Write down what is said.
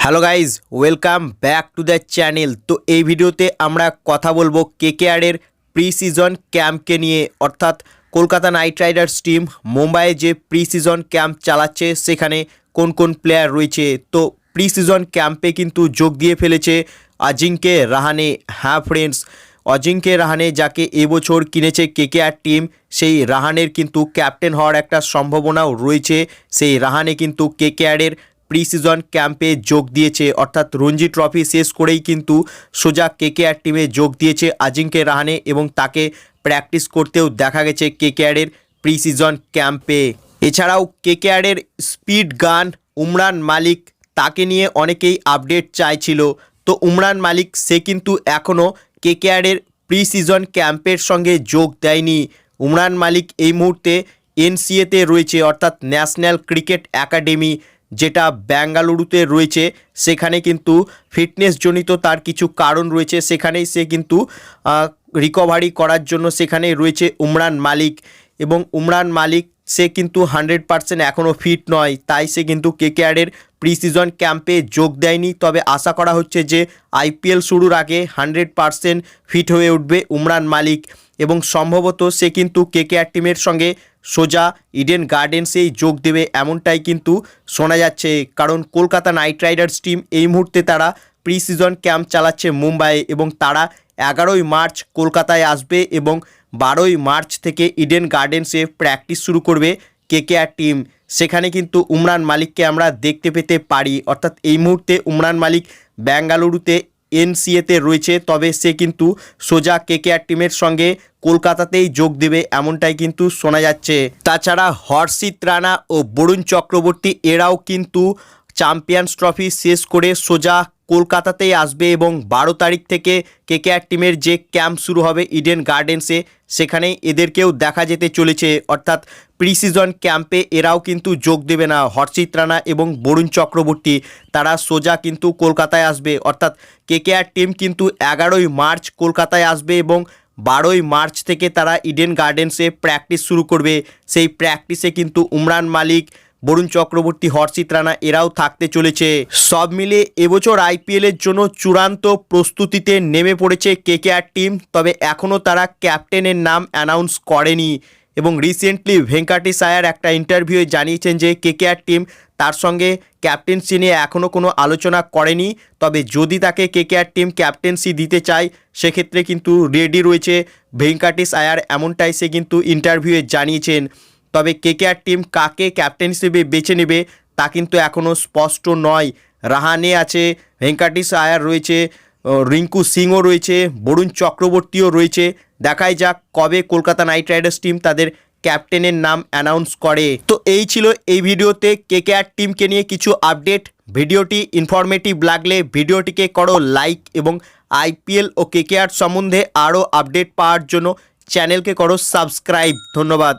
Hello guys, welcome back to the channel. তো এই ভিডিওতে আমরা কথা বলবো কেকেআরের প্রি সিজন ক্যাম্পকে নিয়ে, অর্থাৎ কলকাতা নাইট রাইডার্স টিম মুম্বাইয়ে যে প্রি সিজন ক্যাম্প চালাচ্ছে সেখানে কোন কোন প্লেয়ার রয়েছে। তো প্রি সিজন ক্যাম্পে কিন্তু যোগ দিয়ে ফেলেছে অজিঙ্ক্য রাহানে। হ্যাঁ ফ্রেন্ডস, অজিঙ্ক্য রাহানে যাকে এবছর কিনেছে কেকেআর টিম, সেই রাহানের কিন্তু ক্যাপ্টেন হওয়ার একটা সম্ভাবনাও রয়েছে। সেই রাহানে কিন্তু কেকেআরের প্রি সিজন ক্যাম্পে যোগ দিয়েছে, অর্থাৎ রঞ্জি ট্রফি শেষ করেই কিন্তু সোজা কেকেআর টিমে যোগ দিয়েছে অজিঙ্ক্য রাহানে এবং তাকে প্র্যাকটিস করতেও দেখা গেছে কেকেআরের প্রি সিজন ক্যাম্পে। এছাড়াও কেকেআরের স্পিড গান উমরান মালিক, তাকে নিয়ে অনেকেই আপডেট চাইছিল। তো উমরান মালিক সে কিন্তু এখনও কেকেআরের প্রি সিজন ক্যাম্পের সঙ্গে যোগ দেয়নি। উমরান মালিক এই মুহূর্তে এনসিএতে রয়েছে, অর্থাৎ ন্যাশনাল ক্রিকেট একাডেমি, যেটা বেঙ্গালুরুতে রয়েছে। সেখানে কিন্তু ফিটনেসজনিত তার কিছু কারণ রয়েছে, সেখানেই সে কিন্তু রিকভারি করার জন্য সেখানে রয়েছে উমরান মালিক। এবং উমরান মালিক সে কিন্তু 100% এখনও ফিট নয়, তাই সে কিন্তু কেকেআরের প্রি সিজন ক্যাম্পে যোগ দেয়নি। তবে আশা করা হচ্ছে যে আইপিএল শুরুর আগে 100% ফিট হয়ে উঠবে উমরান মালিক এবং সম্ভবত সে কিন্তু কেকেআর টিমের সঙ্গে সোজা ইডেন গার্ডেন্সেই যোগ দেবে, এমনটাই কিন্তু শোনা যাচ্ছে। কারণ কলকাতা নাইট রাইডার্স টিম এই মুহূর্তে তারা প্রি সিজন ক্যাম্প চালাচ্ছে মুম্বাইয়ে এবং তারা 11ই মার্চ কলকাতায় আসবে এবং 12ই মার্চ থেকে ইডেন গার্ডেন্সে প্র্যাকটিস শুরু করবে কেকেআর টিম। সেখানে কিন্তু উমরান মালিককে আমরা দেখতে পেতে পারি, অর্থাৎ এই মুহূর্তে উমরান মালিক বেঙ্গালুরুতে এনসিএতে রয়েছে, তবে সে কিন্তু সোজা কেকেআর টিমের সঙ্গে কলকাতাতেই যোগ দেবে, এমনটাই কিন্তু শোনা যাচ্ছে। তাছাড়া হর্ষিত রানা ও বরুণ চক্রবর্তী এরাও কিন্তু চ্যাম্পিয়ন্স ট্রফি শেষ করে সোজা কলকাতাতেই আসবে এবং 12 তারিখ থেকে কেকেআর টিমের যে ক্যাম্প শুরু হবে ইডেন গার্ডেন্সে, সেখানে এদেরকেও দেখা যেতে চলেছে। অর্থাৎ প্রি সিজন ক্যাম্পে এরাও কিন্তু যোগ দেবে না। হর্ষিত রানা এবং বরুণ চক্রবর্তী তারা সোজা কিন্তু কলকাতায় আসবে, অর্থাৎ কেকেআর টিম কিন্তু 11ই মার্চ কলকাতায় আসবে এবং 12ই মার্চ থেকে তারা ইডেন গার্ডেন্সে প্র্যাকটিস শুরু করবে। সেই প্র্যাকটিসে কিন্তু উমরান মালিক, বরুণ চক্রবর্তী, হর্ষিত রানা এরাও থাকতে চলেছে। সব মিলে এবছর আইপিএলের জন্য চূড়ান্ত প্রস্তুতিতে নেমে পড়েছে কেকেআর টিম, তবে এখনও তারা ক্যাপ্টেনের নাম অ্যানাউন্স করেনি। এবং রিসেন্টলি ভেঙ্কাটেশ আয়ার একটা ইন্টারভিউয়ে জানিয়েছেন যে কেকেআর টিম তার সঙ্গে ক্যাপ্টেন্সি নিয়ে এখনও কোনো আলোচনা করেনি, তবে যদি তাকে কেকেআর টিম ক্যাপ্টেন্সি দিতে চায় সেক্ষেত্রে কিন্তু রেডি রয়েছে ভেঙ্কাটেশ আয়ার, এমনটাই সে কিন্তু ইন্টারভিউয়ে জানিয়েছেন। তবে কেকেআর টিম কাকে ক্যাপ্টেন হিসেবে বেছে নেবে তা কিন্তু এখনও স্পষ্ট নয়। রাহানে আছে, ভেঙ্কাটেশ আয়ার রয়েছে, রিঙ্কু সিংও রয়েছে, বরুণ চক্রবর্তীও রয়েছে। দেখাই যাক কবে কলকাতা নাইট রাইডার্স টিম তাদের ক্যাপ্টেনের নাম অ্যানাউন্স করে। তো এই ছিল এই ভিডিওতে কেকেআর টিমকে নিয়ে কিছু আপডেট। ভিডিওটি ইনফরমেটিভ লাগলে ভিডিওটিকে করো লাইক এবং আইপিএল ও কেকেআর সম্বন্ধে আরও আপডেট পাওয়ার জন্য চ্যানেলকে করো সাবস্ক্রাইব। ধন্যবাদ।